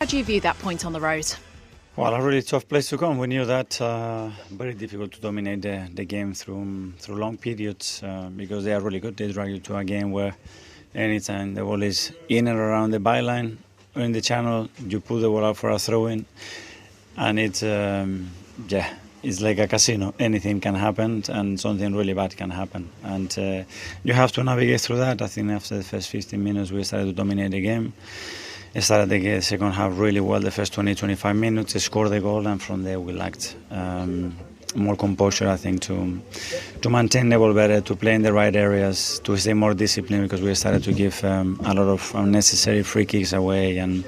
How do you view that point on the road? Well, a really tough place to come. We knew that very difficult to dominate the game through long periods because they are really good. They drag you to a game where anytime the ball is in and around the byline or in the channel, you put the ball out for a throw-in, and it's like a casino. Anything can happen, and something really bad can happen. And you have to navigate through that. I think after the first 15 minutes, we started to dominate the game. I started the second half really well, the first 20-25 minutes, they scored the goal, and from there we lacked more composure, I think, to maintain the ball better, to play in the right areas, to stay more disciplined, because we started to give a lot of unnecessary free kicks away and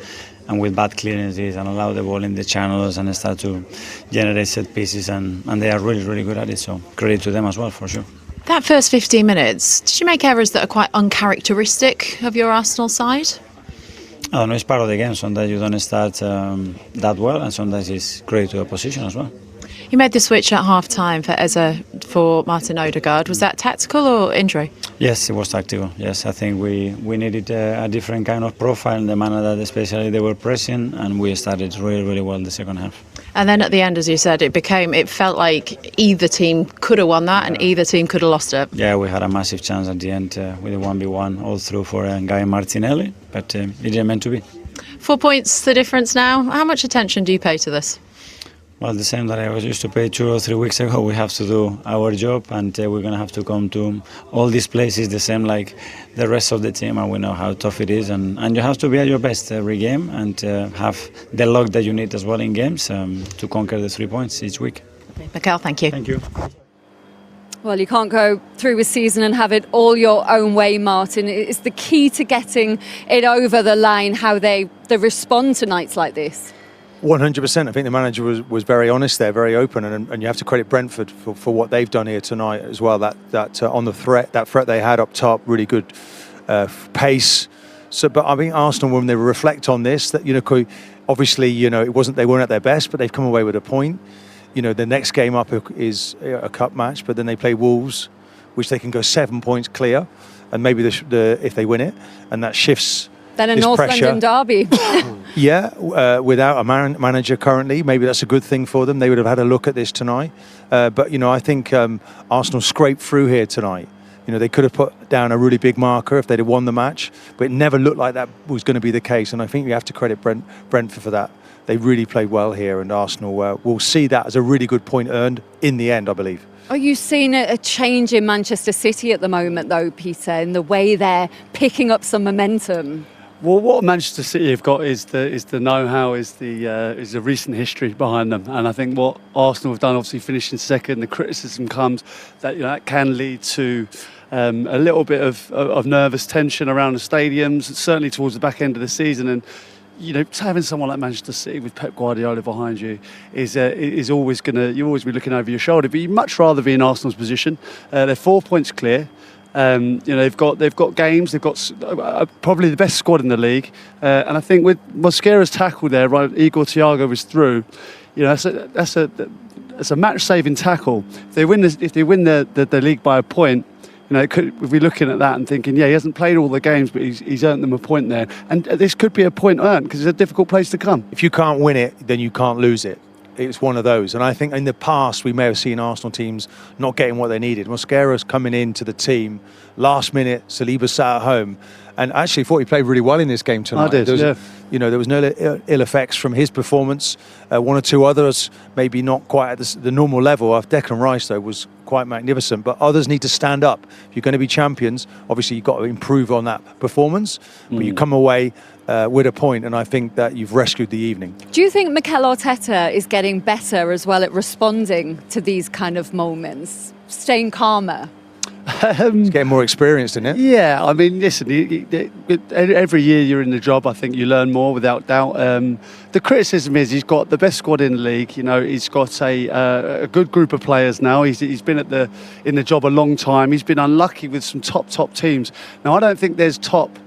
with bad clearances, and allow the ball in the channels and start to generate set pieces, and they are really, really good at it, so credit to them as well, for sure. That first 15 minutes, did you make errors that are quite uncharacteristic of your Arsenal side? I don't know, it's part of the game. Sometimes you don't start that well, and sometimes it's great to the opposition as well. You made the switch at half-time for Eze for Martin Odegaard. Was that tactical or injury? Yes, it was tactical. Yes, I think we needed a different kind of profile in the manner that especially they were pressing, and we started really, really well in the second half. And then at the end, as you said, it felt like either team could have won that and either team could have lost it. Yeah, we had a massive chance at the end with a 1v1 all through for Guy Martinelli, but it didn't meant to be. 4 points the difference now. How much attention do you pay to this? Well, the same that I was used to pay 2 or 3 weeks ago. We have to do our job, and we're going to have to come to all these places the same like the rest of the team, and we know how tough it is, and you have to be at your best every game and have the luck that you need as well in games to conquer the 3 points each week. Okay. Mikel, thank you. Thank you. Well, you can't go through a season and have it all your own way, Martin. It's the key to getting it over the line, how they respond to nights like this. 100%. I think the manager was very honest there, very open, and you have to credit Brentford for what they've done here tonight as well. That on the threat they had up top, really good pace. So, but I think Arsenal, when they reflect on this, that obviously they weren't at their best, but they've come away with a point. The next game up is a cup match, but then they play Wolves, which they can go 7 points clear, and maybe if they win it, and that shifts. Then a North London derby. Yeah, without a manager currently, maybe that's a good thing for them. They would have had a look at this tonight. But I think Arsenal scraped through here tonight. They could have put down a really big marker if they'd have won the match, but it never looked like that was going to be the case. And I think you have to credit Brentford for that. They really played well here, and Arsenal will see that as a really good point earned in the end, I believe. Are you seeing a change in Manchester City at the moment, though, Peter, in the way they're picking up some momentum? Well, what Manchester City have got is the know-how, is the recent history behind them, and I think what Arsenal have done, obviously finishing second, the criticism comes that that can lead to a little bit of nervous tension around the stadiums, certainly towards the back end of the season, and having someone like Manchester City with Pep Guardiola behind you is always you'll always be looking over your shoulder, but you'd much rather be in Arsenal's position. They're 4 points clear. They've got games. They've got probably the best squad in the league, and I think with Mosquera's tackle there, right, Igor Thiago was through. That's a match-saving tackle. If they win the league by a point, we'll be looking at that and thinking, he hasn't played all the games, but he's earned them a point there, and this could be a point earned because it's a difficult place to come. If you can't win it, then you can't lose it. It's one of those, and I think in the past we may have seen Arsenal teams not getting what they needed. Mosquera's coming into the team last minute. Saliba sat at home, and I actually thought he played really well in this game tonight. I did, there was no ill effects from his performance. One or two others maybe not quite at the normal level. Declan Rice though was quite magnificent, but others need to stand up. If you're going to be champions, obviously you've got to improve on that performance. But you come away with a point, and I think that you've rescued the evening. Do you think Mikel Arteta is getting better as well at responding to these kind of moments, staying calmer? He's getting more experienced in it. Yeah, I mean, listen, every year you're in the job, I think you learn more without doubt. The criticism is he's got the best squad in the league. He's got a good group of players now. He's been in the job a long time. He's been unlucky with some top teams. Now, I don't think there's top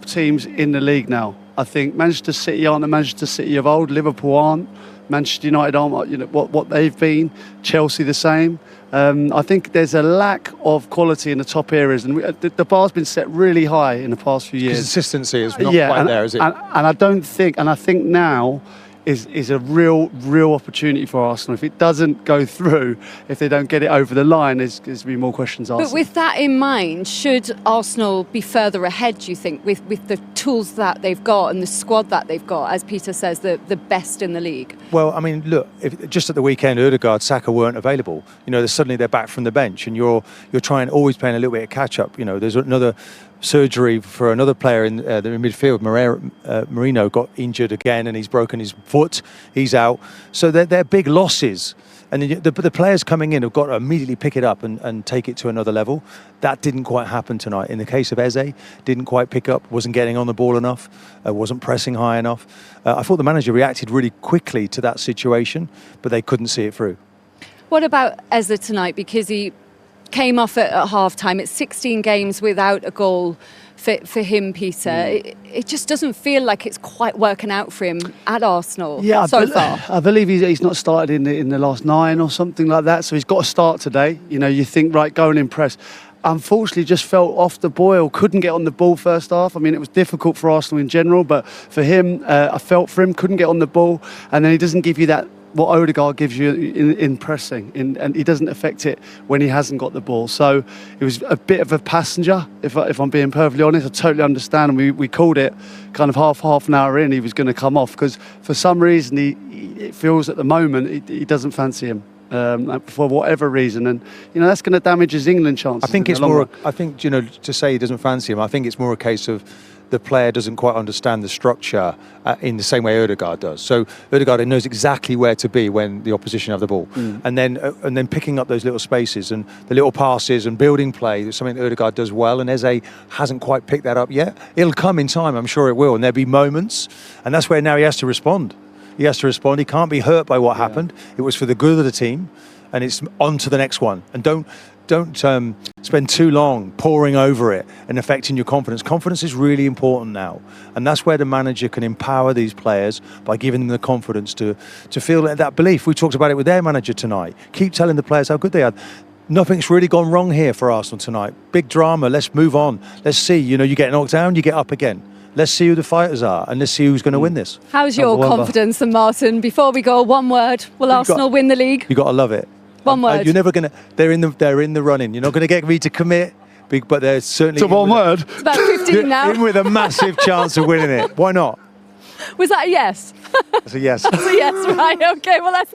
teams in the league now. I think Manchester City aren't the Manchester City of old. Liverpool aren't. Manchester United aren't, what they've been. Chelsea the same. I think there's a lack of quality in the top areas, and the bar's been set really high in the past few years. Consistency is not quite there, is it? And I think now is a real opportunity for Arsenal. If it doesn't go through, if they don't get it over the line, there's going to be more questions asked. But with that in mind, should Arsenal be further ahead, do you think, with the tools that they've got and the squad that they've got, as Peter says, the best in the league? Well, I mean, look, just at the weekend, Ødegaard, Saka weren't available. Suddenly they're back from the bench, and you're always playing a little bit of catch up. There's another surgery for another player in the midfield. Marino got injured again, and he's broken his foot. He's out. So they're big losses. And the players coming in have got to immediately pick it up and take it to another level. That didn't quite happen tonight. In the case of Eze, didn't quite pick up, wasn't getting on the ball enough, wasn't pressing high enough. I thought the manager reacted really quickly to that situation, but they couldn't see it through. What about Eze tonight? Because he came off at half-time. It's 16 games without a goal for him, Peter. It just doesn't feel like it's quite working out for him at Arsenal so far. I believe he's not started in the last 9 or something like that, so he's got to start today. You think, right, go and impress. Unfortunately, just felt off the boil, couldn't get on the ball first half. I mean, it was difficult for Arsenal in general, but for him, I felt for him, couldn't get on the ball, and then he doesn't give you that what Ødegaard gives you in pressing, and he doesn't affect it when he hasn't got the ball. So it was a bit of a passenger, if I'm being perfectly honest. I totally understand, and we called it kind of half an hour in he was going to come off, because for some reason it feels at the moment he doesn't fancy him. For whatever reason, and that's going to damage his England chances. I think it's more. I think to say he doesn't fancy him. I think it's more a case of the player doesn't quite understand the structure in the same way Ødegaard does. So Ødegaard knows exactly where to be when the opposition have the ball, and then picking up those little spaces and the little passes and building play. That's something that Ødegaard does well, and Eze hasn't quite picked that up yet. It'll come in time, I'm sure it will, and there'll be moments, and that's where now he has to respond. He has to respond. He can't be hurt by what happened. It was for the good of the team, and it's on to the next one. And don't spend too long poring over it and affecting your confidence. Confidence is really important now, and that's where the manager can empower these players by giving them the confidence to feel that belief. We talked about it with their manager tonight. Keep telling the players how good they are. Nothing's really gone wrong here for Arsenal tonight. Big drama. Let's move on. Let's see. You get knocked down, you get up again. Let's see who the fighters are, and let's see who's going to win this. How's your confidence, and Martin? Before we go, one word: will Arsenal win the league? You got to love it. One word. You're never going to. They're in the running. You're not going to get me to commit, but they're certainly. It's one word. It's about 15 now. In with a massive chance of winning it. Why not? Was that a yes? That's a yes. That's a yes, right? Okay. Well, that's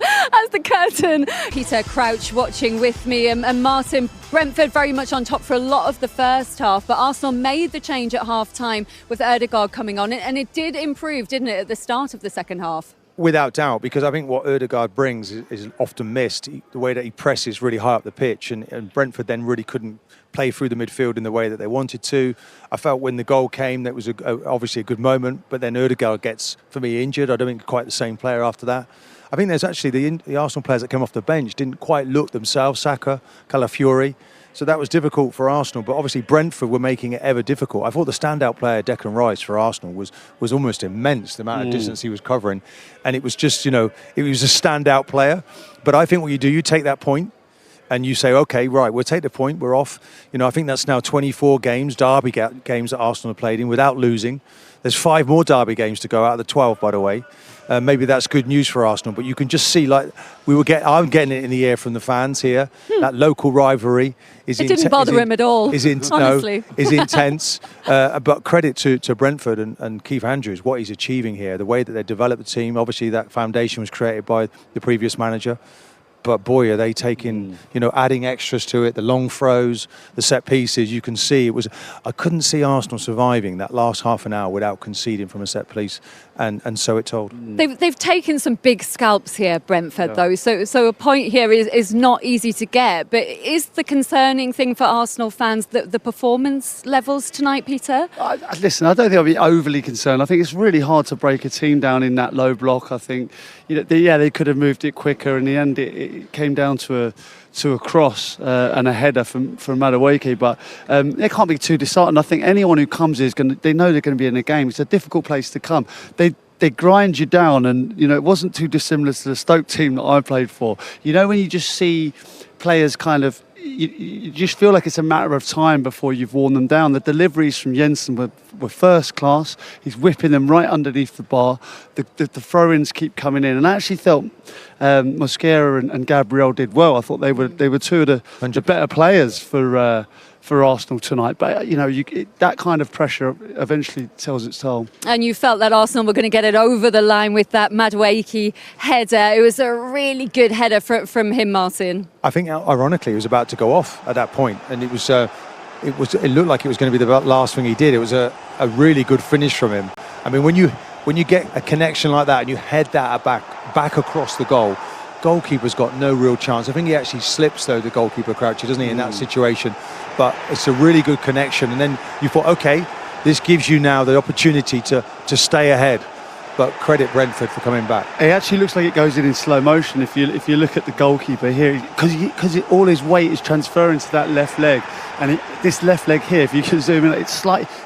the curtain. Peter Crouch watching with me, and Martin. Brentford very much on top for a lot of the first half, but Arsenal made the change at half-time with Ødegaard coming on, and it did improve, didn't it, at the start of the second half? Without doubt, because I think what Ødegaard brings is often missed. The way that he presses really high up the pitch, and Brentford then really couldn't play through the midfield in the way that they wanted to. I felt when the goal came, that was obviously a good moment, but then Ødegaard gets, for me, injured. I don't think quite the same player after that. I think there's actually the Arsenal players that came off the bench didn't quite look themselves. Saka, Calafiori. So that was difficult for Arsenal, but obviously Brentford were making it ever difficult. I thought the standout player, Declan Rice, for Arsenal was almost immense, the amount of distance he was covering. And it was just, it was a standout player. But I think what you do, you take that point and you say, OK, right, we'll take the point, we're off. I think that's now 24 games, derby games that Arsenal have played in without losing. There's 5 more derby games to go out of the 12, by the way. Maybe that's good news for Arsenal, but you can just see, like I'm getting it in the air from the fans here. That local rivalry is. It didn't bother him at all. Honestly, is intense. But credit to Brentford and Keith Andrews, what he's achieving here, the way that they developed the team. Obviously, that foundation was created by the previous manager. But boy, are they taking, adding extras to it, the long throws, the set pieces. You can see I couldn't see Arsenal surviving that last half an hour without conceding from a set piece, and so it told. They've taken some big scalps here, Brentford, though. So a point here is not easy to get. But is the concerning thing for Arsenal fans the performance levels tonight, Peter? Listen, I don't think I'll be overly concerned. I think it's really hard to break a team down in that low block. I think, they could have moved it quicker. In the end, it came down to a cross and a header from Madueke, but they can't be too disheartened. I think anyone who comes is they know they're going to be in a game. It's a difficult place to come. They grind you down, and it wasn't too dissimilar to the Stoke team that I played for. When you just see players kind of, you just feel like it's a matter of time before you've worn them down. The deliveries from Jensen were first class. He's whipping them right underneath the bar. The throw-ins keep coming in, and I actually felt Mosquera and Gabriel did well. I thought they were two of the better players for Arsenal tonight. But that kind of pressure eventually tells its toll. And you felt that Arsenal were going to get it over the line with that Madueke header. It was a really good header from him, Martin. I think, ironically, he was about to go off at that point, and it looked like it was going to be the last thing he did. It was a really good finish from him. I mean, when you get a connection like that and you head that back across the goal, goalkeeper's got no real chance. I think he actually slips, though, the goalkeeper, Crouchy, doesn't he, in that situation? But it's a really good connection. And then you thought, OK, this gives you now the opportunity to stay ahead. But credit Brentford for coming back. It actually looks like it goes in slow motion if you look at the goalkeeper here, because all his weight is transferring to that left leg, and this left leg here, if you can zoom in,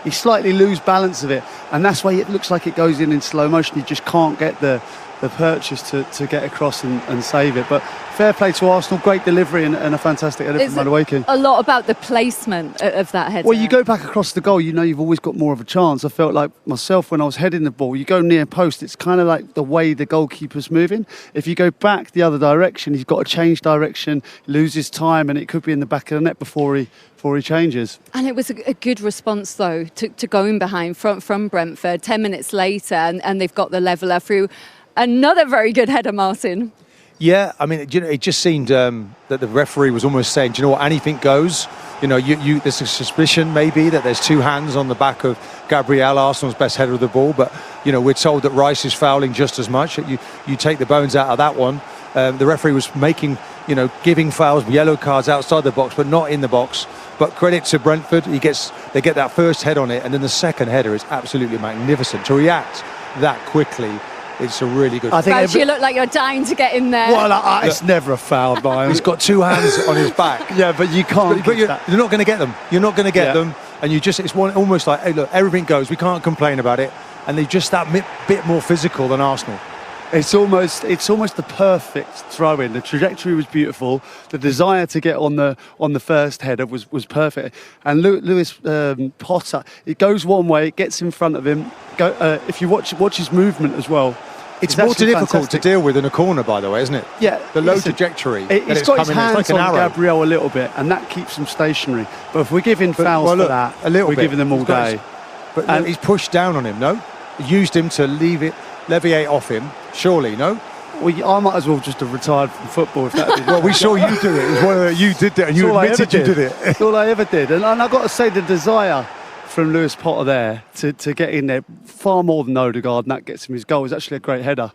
he slightly lose balance of it, and that's why it looks like it goes in slow motion. You just can't get the purchase to get across and save it. But fair play to Arsenal, great delivery and a fantastic header from Madueke. A lot about the placement of that header. Well, you go back across the goal, you've always got more of a chance. I felt like myself when I was heading the ball, you go near post, it's kind of like the way the goalkeeper's moving. If you go back the other direction, he's got to change direction, loses time, and it could be in the back of the net before he changes. And it was a good response, though, to going behind from Brentford 10 minutes later, and they've got the leveller through. Another very good header, Martin. Yeah, I mean, it just seemed that the referee was almost saying, do you know what, anything goes. There's a suspicion maybe that there's two hands on the back of Gabriel, Arsenal's best header of the ball, but we're told that Rice is fouling just as much. You take the bones out of that one. The referee was giving fouls, yellow cards outside the box, but not in the box. But credit to Brentford, they get that first head on it, and then the second header is absolutely magnificent. To react that quickly, it's a really good. I think you look like you're dying to get in there. Well, it's never a foul, Brian. He's got two hands on his back. Yeah, but you can't. But you're not going to get them. You're not going to get them, and it's almost like, hey, look, everything goes. We can't complain about it, and they're just that bit more physical than Arsenal. It's almost the perfect throw-in. The trajectory was beautiful. The desire to get on the first header was perfect. And Lewis Potter, it goes one way, it gets in front of him. If you watch his movement as well. It's more difficult to deal with in a corner, by the way, isn't it? Yeah. The low trajectory. He's got his hands on Gabriel a little bit, and that keeps him stationary. But if we're giving fouls for that, we're giving them all day. But he's pushed down on him, no? Used him to leviate off him, surely, no? Well, I might as well just have retired from football if that. Well, we saw you do it. It was one of you did that, and you admitted you did it. That's all I ever did, and I've got to say the desire from Lewis Potter there to get in there far more than Odegaard, and that gets him his goal. Is actually a great header.